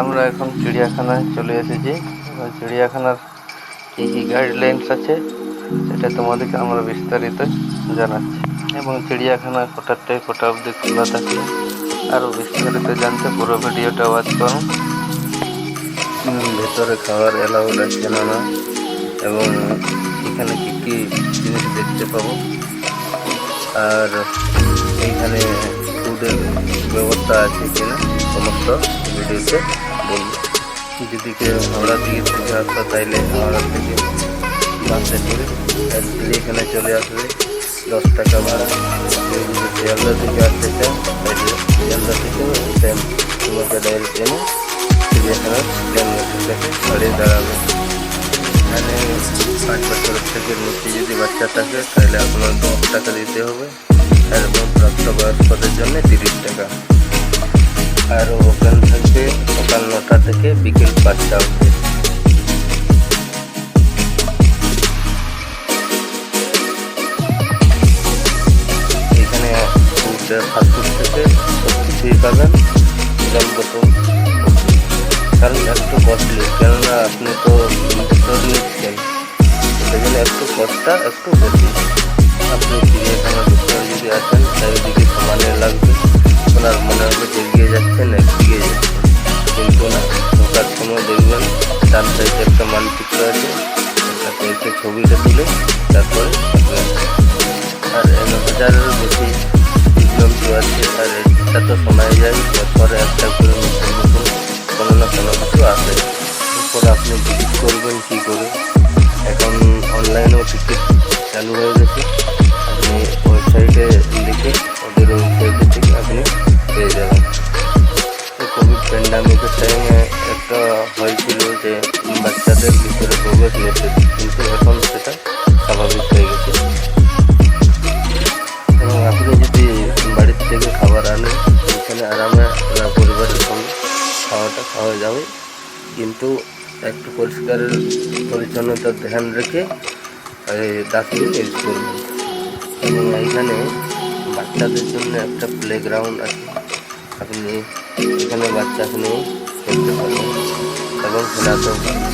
আমরা এখন চিড়িয়াখানায় চলে এসেছি। চিড়িয়াখানার কি কি গাইডলাইন্স আছে সেটা তোমাদেরকে আমরা বিস্তারিত জানাচ্ছি, এবং চিড়িয়াখানা কটার থেকে কটা অবধি খোলা থাকে আরও বিস্তারিত জানতে পুরো ভিডিওটা ওয়াচ করুন। ভেতরে খাওয়ার অ্যালাউড আছে না, এবং এখানে কি কি জিনিস দেখতে পাবো, আর এইখানে ফুডের ব্যবস্থা আছে কিনা সমস্ত ভিডিওতে বলবো। যদি কেউ হাওড়া দিকে থেকে আসতো তাইলে হাওড়া থেকে বাসে করে এখানে চলে আসবে, 10 টাকা ভাড়া। কেউ যদি শিয়ালদা থেকে আসতে চান তাইলে শিয়ালদা থেকে ট্রেন তোমাকে ডাইরেক্ট এনে চিড়িয়াখানার ট্রেন থেকে দাঁড়িয়ে দাঁড়াবে। এখানে 5 বছরের থেকে নিচে যদি বাচ্চা থাকে তাহলে আপনার 10 টাকা দিতে হবে, এবং প্রাপ্তবয়স্কদের জন্য 30 টাকা। আর ওপেন থাকবে সকাল 9টা থেকে বিকেল 5টা অবধি। এখানে ফাস্টফুড থেকে সব কিছুই পাবেন, জল বোতল, কারণ একটু কস্টলি, কেননা আপনি তো ভিতর নিচ্ছেন, সেই জন্য একটু কস্টটা একটু বেশি। আপনি চিড়িয়াখানার ভিতরে যদি আসেন চারিদিকে সমানে লাগবে, আপনার মনে হবে যে এগিয়ে যাচ্ছেন এগিয়ে যাচ্ছেন, কিন্তু না। ঢোকার সময় দেখবেন ডান সাইডে একটা মানচিত্র আছে, সেটাতে এসে ছবিটা তুলে তারপরে আর 1000-এরও বেশি জীবজন্তু আছে। আর এটা তো শোনাই যায় বছরে একটা করে নতুন নতুন কোনো না কোনো কিছু আসে। এরপরে আপনি টিকিট করবেন কী করে, এখন অনলাইনেও টিকিট চালু হয়ে গেছে, আপনি ওয়েবসাইটে লিখে ওদের ওয়েবসাইটে থেকে আপনি পেয়ে যাবেন। কোভিড প্যান্ডামিকের টাইমে একটা হয়েছিল যে বাচ্চাদের ভিতরে প্রবেশ নিষেধ, কিন্তু এখন সেটা স্বাভাবিক হয়ে গেছে। এবং আপনি যদি বাড়ির থেকে খাবার আনেন এখানে আরামে আপনার পরিবারের সঙ্গে খাওয়াটা খাওয়া যাবে, কিন্তু একটু পরিষ্কার পরিচ্ছন্নতার ধ্যান রেখে ডাস্টবিন ইউজ করবেন। এবং এইখানে বাচ্চাদের জন্য একটা প্লেগ্রাউন্ড আছে, আপনি এখানে বাচ্চাকে নিয়ে খেলতে পারবেন এবং খেলাতেও পারবেন।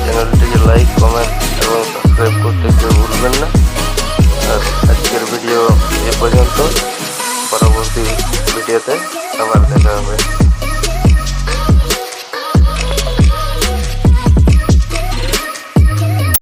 চ্যানেলটিকে লাইক, কমেন্ট এবং সাবস্ক্রাইব করতে কেউ ভুলবেন না। আর আজকের ভিডিও এ পর্যন্ত, পরবর্তী ভিডিওতে আবার দেখা হবে।